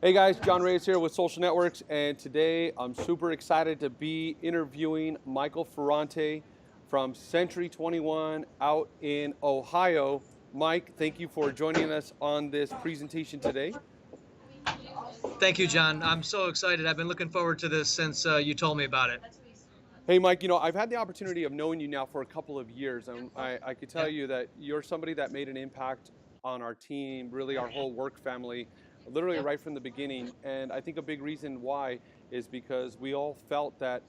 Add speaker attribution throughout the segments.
Speaker 1: Hey guys, John Reyes here with Social Networks, and today I'm super excited to be interviewing Michael Ferrante from Century 21 out in Ohio. Mike, thank you for joining us on this presentation today.
Speaker 2: Thank you, John. I'm so excited. I've been looking forward to this since you told me about it.
Speaker 1: Hey Mike, I've had the opportunity of knowing you now for a couple of years, and I could tell
Speaker 2: Yeah.
Speaker 1: you that you're somebody that made an impact on our team, really our whole work family, literally right from the beginning. And I think a big reason why is because we all felt that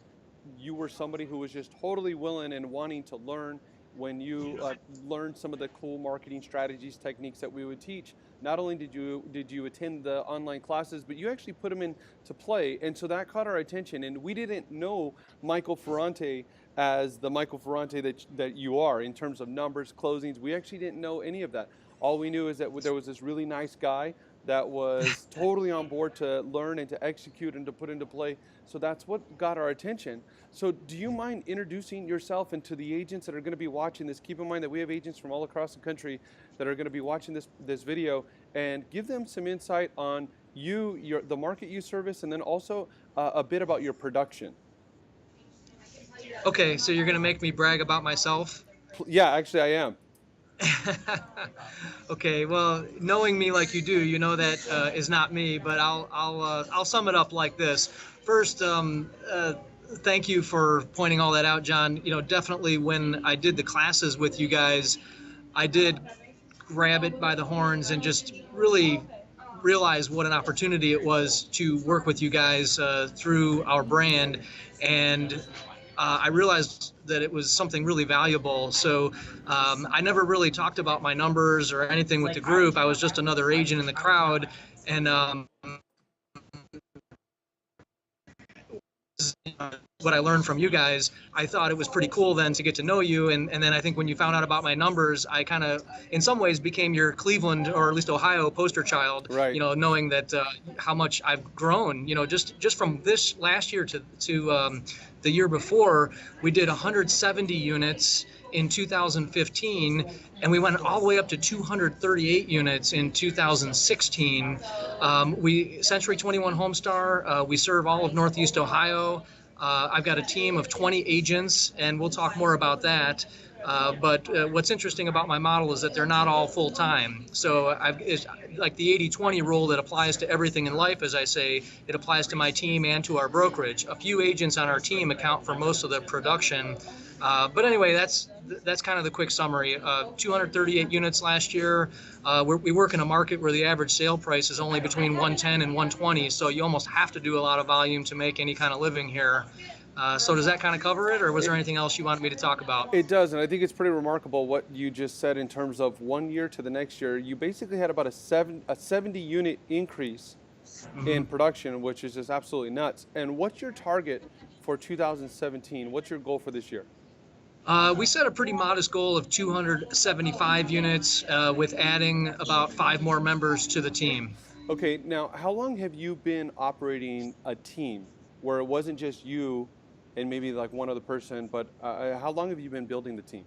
Speaker 1: you were somebody who was just totally willing and wanting to learn. When you learned some of the cool marketing strategies, techniques that we would teach, not only did you attend the online classes, but you actually put them into play, and so that caught our attention. And we didn't know Michael Ferrante as the Michael Ferrante that you are in terms of numbers, closings. We actually didn't know any of that. All we knew is that there was this really nice guy that was totally on board to learn and to execute and to put into play. So that's what got our attention. So do you mind introducing yourself and to the agents that are going to be watching this? Keep in mind that we have agents from all across the country that are going to be watching this video, and give them some insight on the market you service, and then also a bit about your production.
Speaker 2: Okay, so you're going to make me brag about myself?
Speaker 1: Yeah, actually I am.
Speaker 2: Okay, well, knowing me like you do, you know that is not me, but I'll sum it up like this. First, thank you for pointing all that out, John. You know, definitely when I did the classes with you guys, I did grab it by the horns and just really realize what an opportunity it was to work with you guys through our brand. And I realized that it was something really valuable. So I never really talked about my numbers or anything with the group. I was just another agent in the crowd. And what I learned from you guys, I thought it was pretty cool then to get to know you. And then I think when you found out about my numbers, I kind of, in some ways, became your Cleveland or at least Ohio poster child,
Speaker 1: Right.
Speaker 2: you know, knowing that how much I've grown, you know, just from this last year to the year before, we did 170 units in 2015, and we went all the way up to 238 units in 2016. We Century 21 Homestar, we serve all of Northeast Ohio. I've got a team of 20 agents, and we'll talk more about that. But what's interesting about my model is that they're not all full-time. So it's like the 80-20 rule that applies to everything in life, as I say, it applies to my team and to our brokerage. A few agents on our team account for most of the production. But anyway, that's kind of the quick summary. 238 units last year. We work in a market where the average sale price is only between 110 and 120, so you almost have to do a lot of volume to make any kind of living here. So does that kind of cover it, or was there anything else you wanted me to talk about?
Speaker 1: It does, and I think it's pretty remarkable what you just said in terms of 1 year to the next year. You basically had about a 70 unit increase in production, which is just absolutely nuts. And what's your target for 2017? What's your goal for this year?
Speaker 2: We set a pretty modest goal of 275 units with adding about 5 more members to the team.
Speaker 1: Okay, now how long have you been operating a team where it wasn't just you and maybe like one other person, but how long have you been building the team?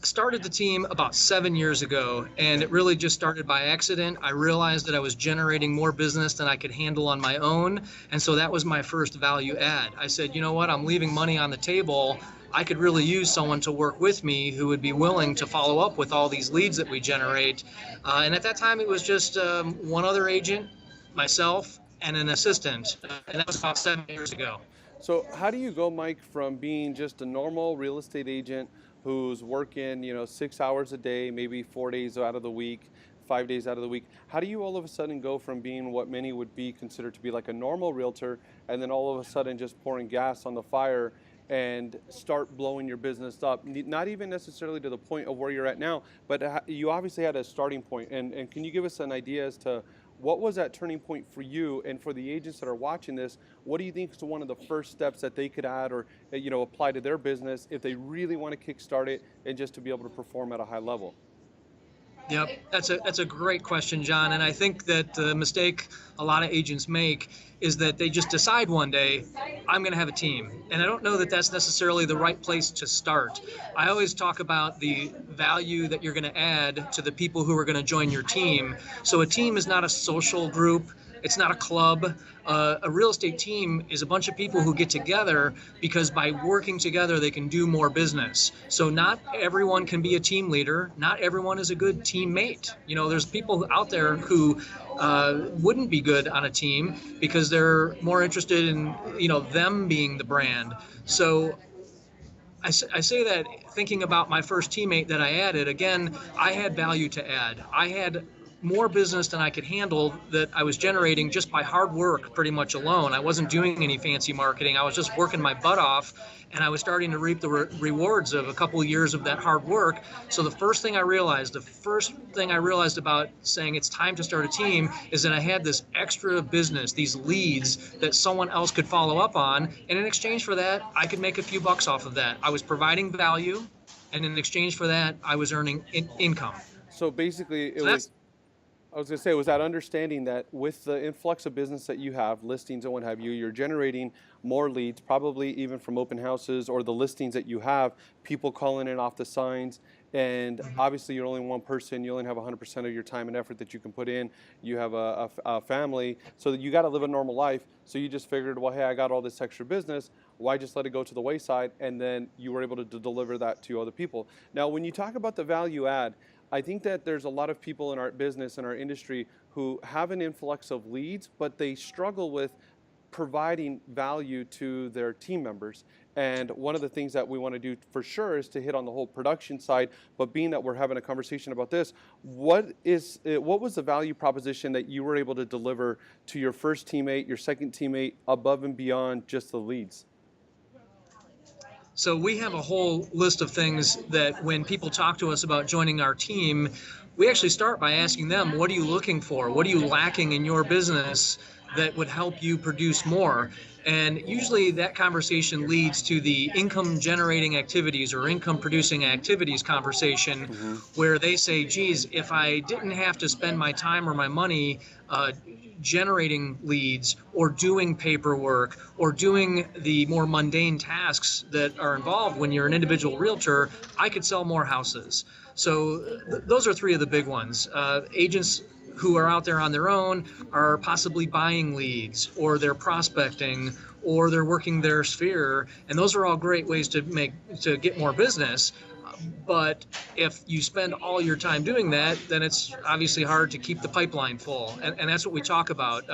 Speaker 2: Started the team about 7 years ago, and it really just started by accident. I realized that I was generating more business than I could handle on my own, and so that was my first value add. I said, you know what, I'm leaving money on the table. I could really use someone to work with me who would be willing to follow up with all these leads that we generate. And at that time, it was just one other agent, myself, and an assistant, and that was about 7 years ago.
Speaker 1: So how do you go, Mike, from being just a normal real estate agent who's working, 6 hours a day, maybe 4 days out of the week, 5 days out of the week? How do you all of a sudden go from being what many would be considered to be like a normal realtor, and then all of a sudden just pouring gas on the fire and start blowing your business up? Not even necessarily to the point of where you're at now, but you obviously had a starting point. And can you give us an idea as to what was that turning point for you, and for the agents that are watching this? What do you think is one of the first steps that they could add or apply to their business if they really want to kickstart it and just to be able to perform at a high level?
Speaker 2: Yep, that's a great question, John. And I think that the mistake a lot of agents make is that they just decide one day, I'm going to have a team. And I don't know that that's necessarily the right place to start. I always talk about the value that you're going to add to the people who are going to join your team. So a team is not a social group. It's not a club. A real estate team is a bunch of people who get together because by working together they can do more business. So not everyone can be a team leader. Not everyone is a good teammate. You know, there's people out there who wouldn't be good on a team because they're more interested in, you know, them being the brand. So I say that thinking about my first teammate that I added, again, I had value to add. I had more business than I could handle that I was generating just by hard work pretty much alone. I wasn't doing any fancy marketing. I was just working my butt off, and I was starting to reap the rewards of a couple of years of that hard work. So the first thing I realized about saying it's time to start a team is that I had this extra business, these leads that someone else could follow up on, and in exchange for that, I could make a few bucks off of that. I was providing value, and in exchange for that, I was earning income.
Speaker 1: So basically, it
Speaker 2: So
Speaker 1: was
Speaker 2: that's
Speaker 1: I was going to say, was that understanding that with the influx of business that you have, listings and what have you, you're generating more leads, probably even from open houses or the listings that you have, people calling in off the signs. And obviously, you're only one person. You only have 100% of your time and effort that you can put in. You have a family, so that you got to live a normal life. So you just figured, well, hey, I got all this extra business. Why just let it go to the wayside? And then you were able to deliver that to other people. Now, when you talk about the value add, I think that there's a lot of people in our business and our industry who have an influx of leads, but they struggle with providing value to their team members. And one of the things that we want to do for sure is to hit on the whole production side. But being that we're having a conversation about this, what was the value proposition that you were able to deliver to your first teammate, your second teammate, above and beyond just the leads?
Speaker 2: So we have a whole list of things that when people talk to us about joining our team, we actually start by asking them, what are you looking for? What are you lacking in your business that would help you produce more? And usually that conversation leads to the income generating activities or income producing activities conversation,
Speaker 1: Mm-hmm.
Speaker 2: where they say, geez, if I didn't have to spend my time or my money generating leads or doing paperwork or doing the more mundane tasks that are involved when you're an individual realtor, I could sell more houses. So those are three of the big ones. Agents who are out there on their own are possibly buying leads, or they're prospecting, or they're working their sphere, and those are all great ways to get more business. But if you spend all your time doing that, then it's obviously hard to keep the pipeline full. And that's what we talk about.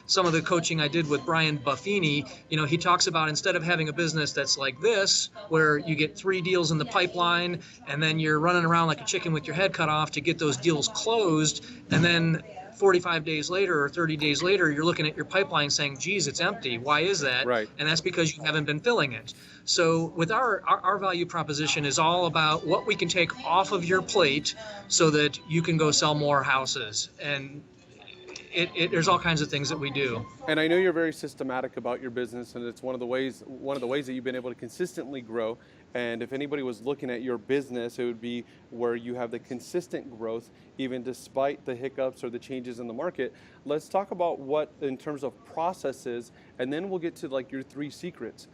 Speaker 2: Some of the coaching I did with Brian Buffini, you know, he talks about instead of having a business that's like this, where you get 3 deals in the pipeline, and then you're running around like a chicken with your head cut off to get those deals closed, and then 45 days later or 30 days later, you're looking at your pipeline saying, geez, it's empty. Why is that?
Speaker 1: Right.
Speaker 2: And that's because you haven't been filling it. So with our value proposition is all about what we can take off of your plate so that you can go sell more houses. And there's all kinds of things that we do.
Speaker 1: And I know you're very systematic about your business, and it's one of the ways that you've been able to consistently grow. And if anybody was looking at your business, it would be where you have the consistent growth, even despite the hiccups or the changes in the market. Let's talk about what, in terms of processes, and then we'll get to like your 3 secrets.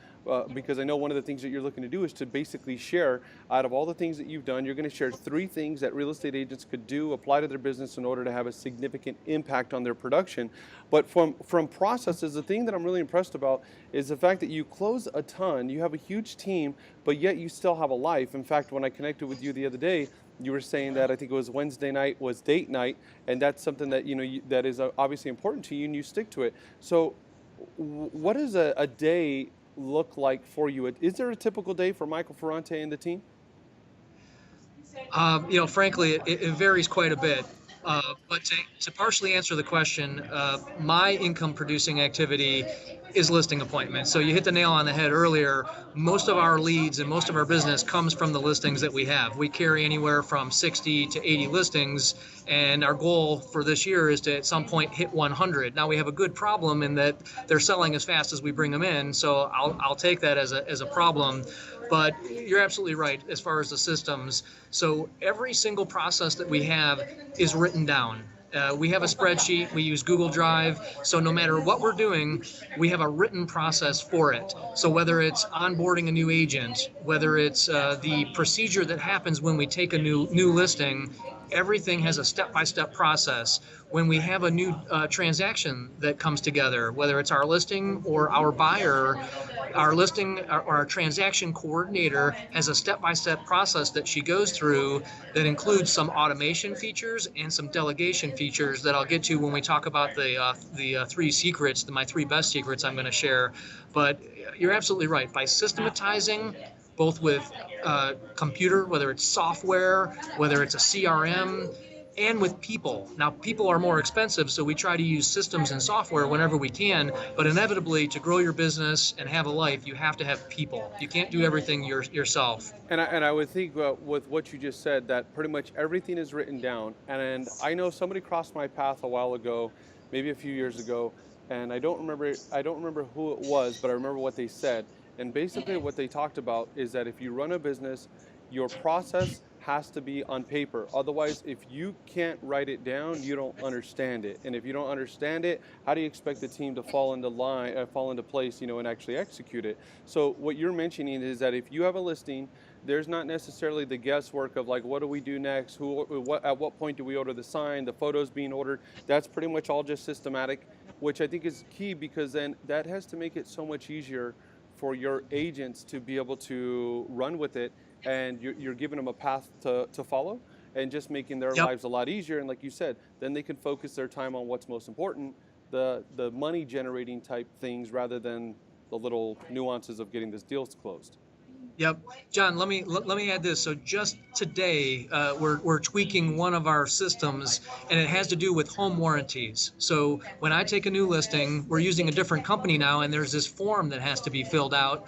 Speaker 1: Because I know one of the things that you're looking to do is to basically share, out of all the things that you've done, you're going to share 3 things that real estate agents could do, apply to their business in order to have a significant impact on their production. But from processes, the thing that I'm really impressed about is the fact that you close a ton, you have a huge team, but yet you still have a life. In fact, when I connected with you the other day, you were saying that I think it was Wednesday night was date night, and that's something that that is obviously important to you, and you stick to it. So what does a day look like for you? Is there a typical day for Michael Ferrante and the team?
Speaker 2: Frankly, it varies quite a bit. But to partially answer the question, my income producing activity is listing appointments. So you hit the nail on the head earlier. Most of our leads and most of our business comes from the listings that we have. We carry anywhere from 60 to 80 listings, and our goal for this year is to at some point hit 100. Now we have a good problem in that they're selling as fast as we bring them in, so I'll take that as a problem. But you're absolutely right as far as the systems. So every single process that we have is written down. We have a spreadsheet, we use Google Drive, so no matter what we're doing, we have a written process for it. So whether it's onboarding a new agent, whether it's the procedure that happens when we take a new listing, everything has a step-by-step process. When we have a new transaction that comes together, whether it's our listing or our buyer, our listing or our transaction coordinator has a step-by-step process that she goes through that includes some automation features and some delegation features that I'll get to when we talk about the three secrets, my three best secrets I'm going to share. But you're absolutely right. By systematizing both with computer, whether it's software, whether it's a CRM, and with people. Now, people are more expensive, so we try to use systems and software whenever we can, but inevitably, to grow your business and have a life, you have to have people. You can't do everything yourself.
Speaker 1: And I would think with what you just said that pretty much everything is written down. And I know somebody crossed my path a while ago, maybe a few years ago, and I don't remember who it was, but I remember what they said. And basically what they talked about is that if you run a business, your process has to be on paper. Otherwise, if you can't write it down, you don't understand it. And if you don't understand it, how do you expect the team to fall into place, and actually execute it? So what you're mentioning is that if you have a listing, there's not necessarily the guesswork of like, what do we do next? At what point do we order the sign? The photos being ordered. That's pretty much all just systematic, which I think is key, because then that has to make it so much easier for your agents to be able to run with it, and you're giving them a path to follow, and just making their lives a lot easier. And like you said, then they can focus their time on what's most important, the money generating type things, rather than the little nuances of getting this deal closed.
Speaker 2: Yep, John. Let me add this. So just today, we're tweaking one of our systems, and it has to do with home warranties. So when I take a new listing, we're using a different company now, and there's this form that has to be filled out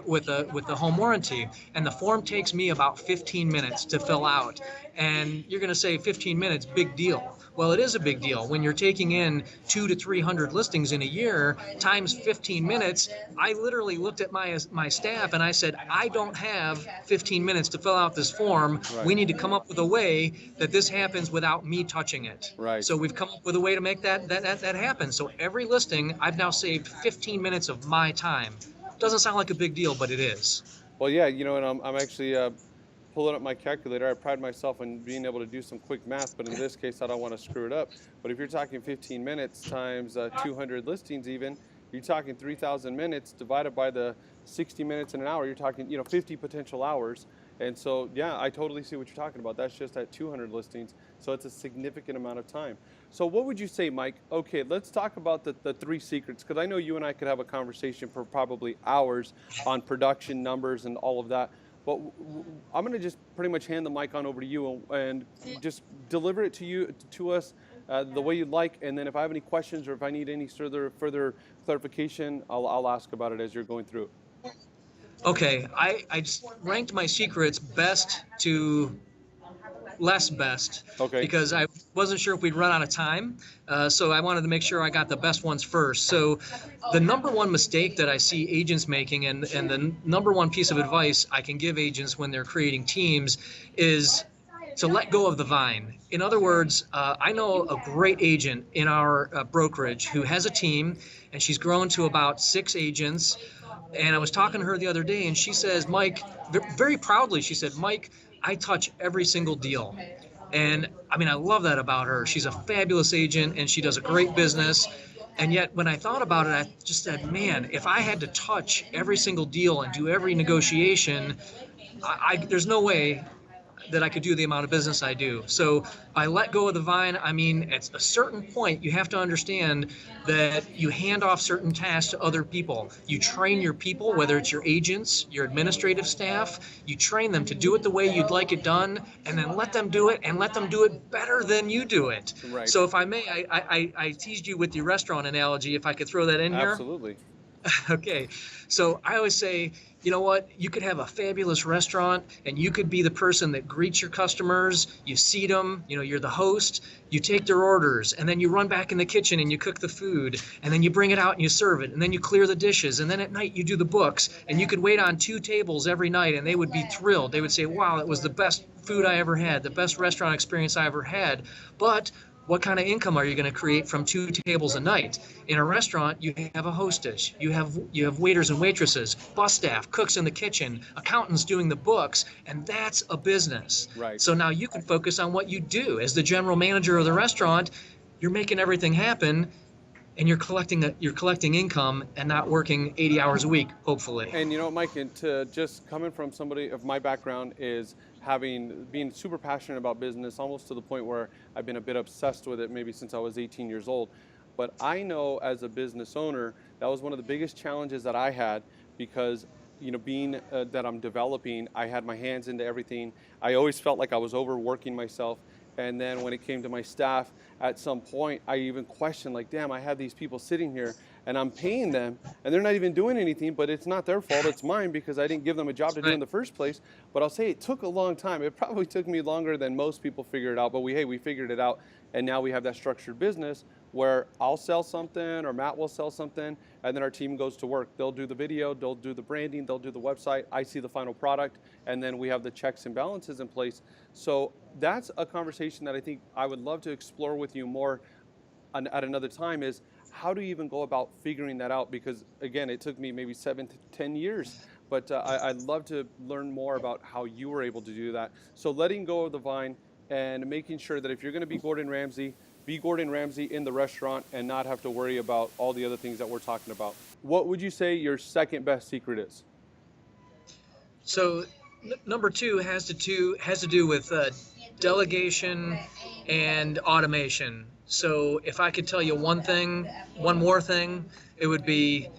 Speaker 2: with the home warranty, and the form takes me about 15 minutes to fill out. And you're going to say 15 minutes, big deal. Well, it is a big deal. When you're taking in 200 to 300 listings in a year times 15 minutes, I literally looked at my staff and I said, I don't have 15 minutes to fill out this form.
Speaker 1: Right.
Speaker 2: We need to come up with a way that this happens without me touching it.
Speaker 1: Right.
Speaker 2: So we've come up with a way to make that happen. So every listing, I've now saved 15 minutes of my time. Doesn't sound like a big deal, but it is.
Speaker 1: Well, yeah, and I'm actually pulling up my calculator. I pride myself on being able to do some quick math, but in this case, I don't want to screw it up. But if you're talking 15 minutes times 200 listings even, you're talking 3,000 minutes divided by the 60 minutes in an hour. You're talking, 50 potential hours. And so, yeah, I totally see what you're talking about. That's just at 200 listings. So it's a significant amount of time. So what would you say, Mike? Okay, let's talk about the three secrets, because I know you and I could have a conversation for probably hours on production numbers and all of that. But I'm going to just pretty much hand the mic on over to you and just deliver it to us the way you'd like. And then if I have any questions or if I need any further clarification, I'll ask about it as you're going through it.
Speaker 2: Okay, I just ranked my secrets best to less best,
Speaker 1: okay,
Speaker 2: because I wasn't sure if we'd run out of time, so I wanted to make sure I got the best ones first. So the number one mistake that I see agents making, and the number one piece of advice I can give agents when they're creating teams, is to let go of the vine. In other words, I know a great agent in our brokerage who has a team, and she's grown to about 6 agents. And I was talking to her the other day, and she says, Mike, very proudly, she said, Mike, I touch every single deal. And I mean, I love that about her. She's a fabulous agent, and she does a great business. And yet, when I thought about it, I just said, man, if I had to touch every single deal and do every negotiation, there's no way that I could do the amount of business I do. So by let go of the vine, I mean, at a certain point, you have to understand that you hand off certain tasks to other people. You train your people, whether it's your agents, your administrative staff, you train them to do it the way you'd like it done, and then let them do it, and let them do it better than you do it.
Speaker 1: Right.
Speaker 2: So if I may, I teased you with the restaurant analogy, if I could throw that in here.
Speaker 1: Absolutely.
Speaker 2: Okay, so I always say, you know what? You could have a fabulous restaurant and you could be the person that greets your customers, you seat them, you're the host, you take their orders, and then you run back in the kitchen and you cook the food, and then you bring it out and you serve it, and then you clear the dishes, and then at night you do the books, and you could wait on 2 tables every night and they would be thrilled. They would say, wow, it was the best food I ever had, the best restaurant experience I ever had. But what kind of income are you going to create from 2 tables a night? In a restaurant, you have a hostess, you have waiters and waitresses, bus staff, cooks in the kitchen, accountants doing the books, and that's a business.
Speaker 1: Right.
Speaker 2: So now you can focus on what you do. As the general manager of the restaurant, you're making everything happen, and you're collecting income and not working 80 hours a week, hopefully.
Speaker 1: And you know, Mike, and to just coming from somebody of my background is being super passionate about business, almost to the point where I've been a bit obsessed with it maybe since I was 18 years old. But I know as a business owner, that was one of the biggest challenges that I had because, being that I'm developing, I had my hands into everything. I always felt like I was overworking myself. And then when it came to my staff, at some point, I even questioned, like, damn, I have these people sitting here and I'm paying them and they're not even doing anything, but it's not their fault, it's mine because I didn't give them a job to do in the first place. But I'll say it took a long time. It probably took me longer than most people figured it out, but we figured it out. And now we have that structured business where I'll sell something or Matt will sell something and then our team goes to work. They'll do the video, they'll do the branding, they'll do the website. I see the final product and then we have the checks and balances in place. So that's a conversation that I think I would love to explore with you more at another time is how do you even go about figuring that out? Because again, it took me maybe 7 to 10 years, but I'd love to learn more about how you were able to do that. So letting go of the vine and making sure that if you're going to be Gordon Ramsay, be Gordon Ramsay in the restaurant and not have to worry about all the other things that we're talking about. What would you say your second best secret is?
Speaker 2: So number 2 has to do with delegation and automation. So if I could tell you one more thing, it would be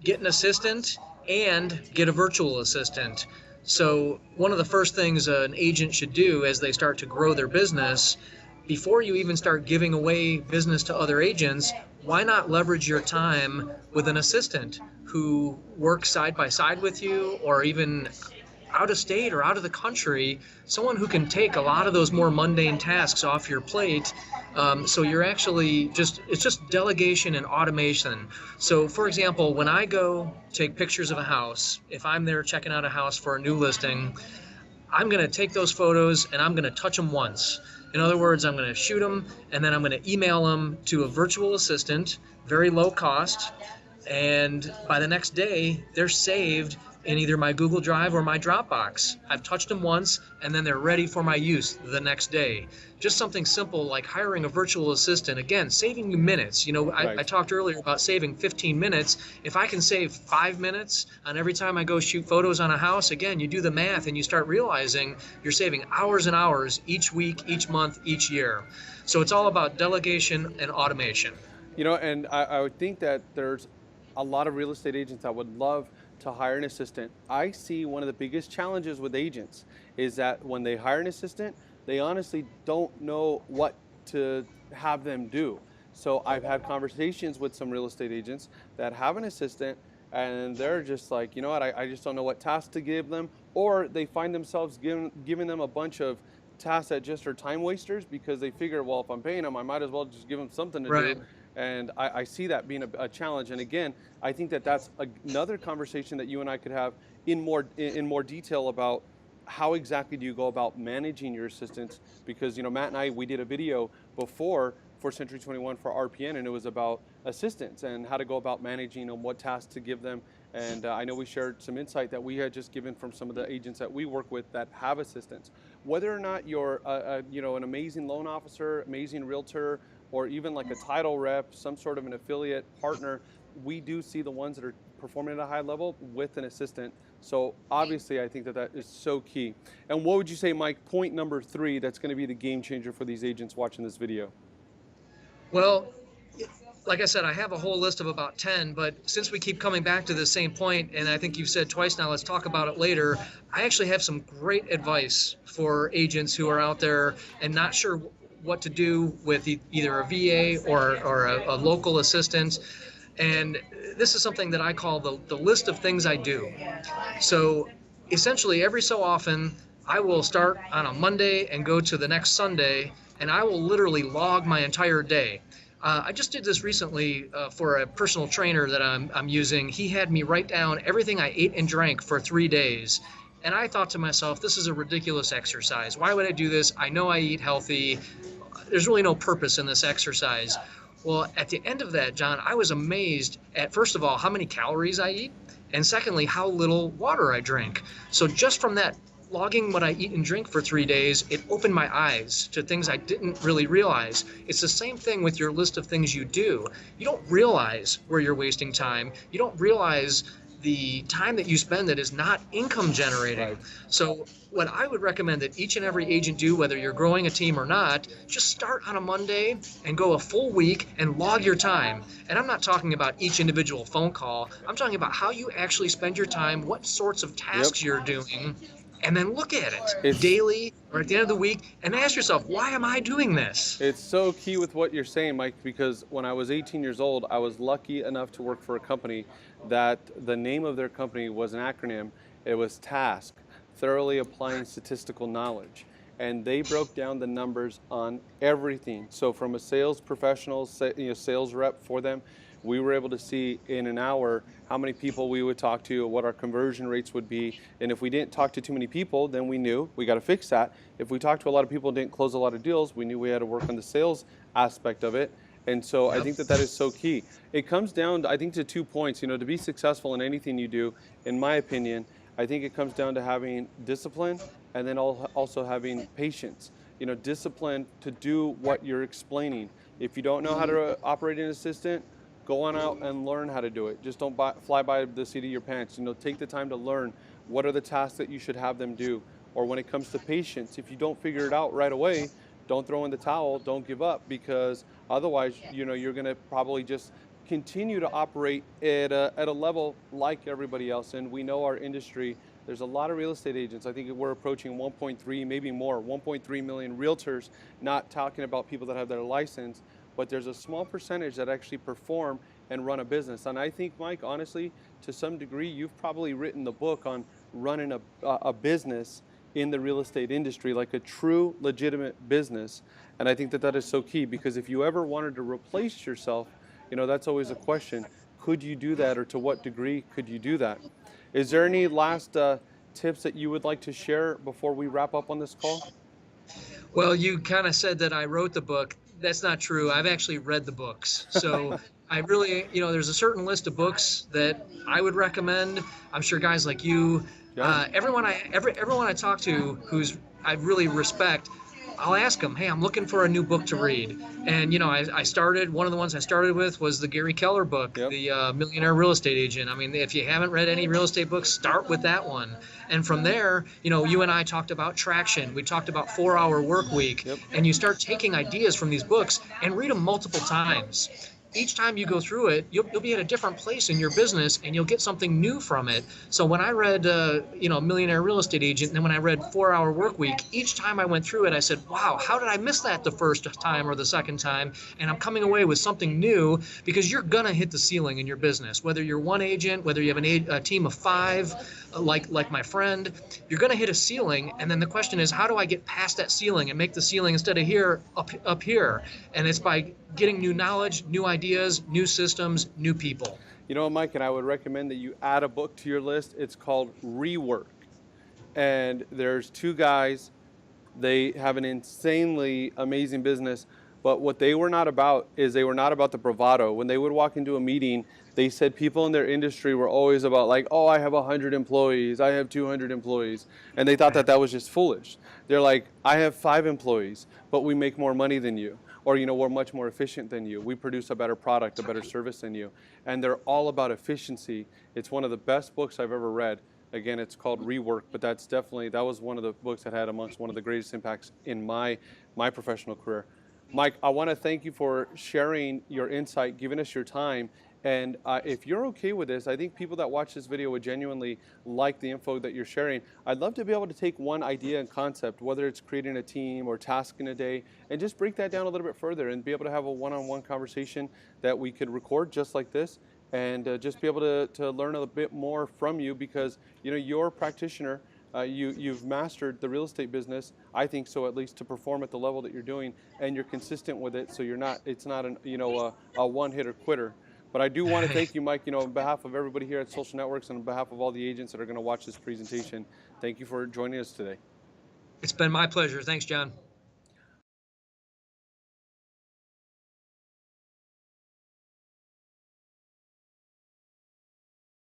Speaker 2: get an assistant and get a virtual assistant. So one of the first things an agent should do as they start to grow their business, before you even start giving away business to other agents, why not leverage your time with an assistant who works side by side with you, or even out of state or out of the country, someone who can take a lot of those more mundane tasks off your plate. So you're actually it's just delegation and automation. So for example, when I go take pictures of a house, if I'm there checking out a house for a new listing, I'm going to take those photos and I'm going to touch them once. In other words, I'm going to shoot them and then I'm going to email them to a virtual assistant, very low cost. And by the next day, they're saved in either my Google Drive or my Dropbox. I've touched them once and then they're ready for my use the next day. Just something simple like hiring a virtual assistant, again, saving you minutes.
Speaker 1: Right.
Speaker 2: I talked earlier about saving 15 minutes. If I can save 5 minutes on every time I go shoot photos on a house, again, you do the math and you start realizing you're saving hours and hours each week, each month, each year. So it's all about delegation and automation.
Speaker 1: And I would think that there's a lot of real estate agents that would love to hire an assistant. I see one of the biggest challenges with agents is that when they hire an assistant, they honestly don't know what to have them do. So I've had conversations with some real estate agents that have an assistant and they're just like, you know what, I just don't know what tasks to give them, or they find themselves giving them a bunch of tasks that just are time wasters because they figure, well, if I'm paying them, I might as well just give them something to
Speaker 2: Right.
Speaker 1: do. And I see that being a challenge. And again, I think that's another conversation that you and I could have in more detail about how exactly do you go about managing your assistants? Because Matt and I, we did a video before for Century 21 for RPN, and it was about assistants and how to go about managing them, what tasks to give them. And I know we shared some insight that we had just given from some of the agents that we work with that have assistants. Whether or not you're an amazing loan officer, amazing realtor, or even like a title rep, some sort of an affiliate partner, we do see the ones that are performing at a high level with an assistant. So obviously I think that is so key. And what would you say, Mike, point number 3 that's going to be the game changer for these agents watching this video?
Speaker 2: Well, like I said, I have a whole list of about 10, but since we keep coming back to the same point, and I think you've said twice now, let's talk about it later, I actually have some great advice for agents who are out there and not sure what to do with either a VA or a local assistant. And this is something that I call the list of things I do. So essentially, every so often, I will start on a Monday and go to the next Sunday, and I will literally log my entire day. I just did this recently for a personal trainer that I'm using. He had me write down everything I ate and drank for 3 days. And I thought to myself, this is a ridiculous exercise. Why would I do this? I know I eat healthy. There's really no purpose in this exercise. Well, at the end of that, John, I was amazed at, first of all, how many calories I eat, and secondly, how little water I drink. So just from that, logging what I eat and drink for 3 days, it opened my eyes to things I didn't really realize. It's the same thing with your list of things you do. You don't realize where you're wasting time. You don't realize the time that you spend that is not income generating.
Speaker 1: Right.
Speaker 2: So what I would recommend that each and every agent do, whether you're growing a team or not, just start on a Monday and go a full week and log your time. And I'm not talking about each individual phone call. I'm talking about how you actually spend your time, what sorts of tasks you're doing, and then look at it daily or at the end of the week and ask yourself, why am I doing this?
Speaker 1: It's so key with what you're saying, Mike, because when I was 18 years old, I was lucky enough to work for a company that the name of their company was an acronym. It was TASK, Thoroughly Applying Statistical Knowledge. And they broke down the numbers on everything. So from a sales professional, sales rep for them, we were able to see in an hour how many people we would talk to, what our conversion rates would be. And if we didn't talk to too many people, then we knew we got to fix that. If we talked to a lot of people and didn't close a lot of deals, we knew we had to work on the sales aspect of it. And so I think that that is so key. It comes down, I think, to 2 points. To be successful in anything you do, in my opinion, I think it comes down to having discipline and then also having patience. Discipline to do what you're explaining. If you don't know how to operate an assistant, go on out and learn how to do it. Just don't fly by the seat of your pants. Take the time to learn what are the tasks that you should have them do. Or when it comes to patience, if you don't figure it out right away, don't throw in the towel, don't give up, because otherwise, you're going to probably just continue to operate at a level like everybody else. And we know our industry, there's a lot of real estate agents. I think we're approaching 1.3, maybe more, 1.3 million realtors, not talking about people that have their license, but there's a small percentage that actually perform and run a business. And I think, Mike, honestly, to some degree, you've probably written the book on running a business in the real estate industry, like a true, legitimate business. And I think that that is so key, because if you ever wanted to replace yourself, that's always a question. Could you do that, or to what degree could you do that? Is there any last tips that you would like to share before we wrap up on this call?
Speaker 2: Well, you kind of said that I wrote the book. That's not true. I've actually read the books. So I really, there's a certain list of books that I would recommend. I'm sure guys like you, everyone I talk to who's I really respect, I'll ask them, hey, I'm looking for a new book to read. And, one of the ones I started with was the Gary Keller book, the Millionaire Real Estate Agent. I mean, if you haven't read any real estate books, start with that one. And from there, you and I talked about traction. We talked about 4-hour work week. And you start taking ideas from these books and read them multiple times. Each time you go through it, you'll be at a different place in your business, and you'll get something new from it. So when I read, Millionaire Real Estate Agent, and then when I read 4-Hour Work Week, each time I went through it, I said, wow, how did I miss that the first time or the second time? And I'm coming away with something new, because you're going to hit the ceiling in your business. Whether you're one agent, whether you have a team of 5, like my friend, you're going to hit a ceiling. And then the question is, how do I get past that ceiling and make the ceiling, instead of here, up here? And it's by getting new knowledge, new ideas, new systems, new people.
Speaker 1: Mike, and I would recommend that you add a book to your list. It's called Rework. And there's 2 guys. They have an insanely amazing business. But what they were not about is they were not about the bravado. When they would walk into a meeting, they said people in their industry were always about like, oh, I have 100 employees, I have 200 employees. And they thought that that was just foolish. They're like, I have 5 employees, but we make more money than you. Or, we're much more efficient than you. We produce a better product, a better service than you. And they're all about efficiency. It's one of the best books I've ever read. Again, it's called Rework, but that was one of the books that had amongst one of the greatest impacts in my professional career. Mike, I want to thank you for sharing your insight, giving us your time. And if you're okay with this, I think people that watch this video would genuinely like the info that you're sharing. I'd love to be able to take one idea and concept, whether it's creating a team or task in a day, and just break that down a little bit further and be able to have a one-on-one conversation that we could record just like this and just be able to learn a bit more from you, because you're a practitioner. You've mastered the real estate business, I think so, at least, to perform at the level that you're doing, and you're consistent with it. So it's not a one hitter quitter. But I do want to thank you, Mike, on behalf of everybody here at Social Networks and on behalf of all the agents that are going to watch this presentation. Thank you for joining us today.
Speaker 2: It's been my pleasure. Thanks, John.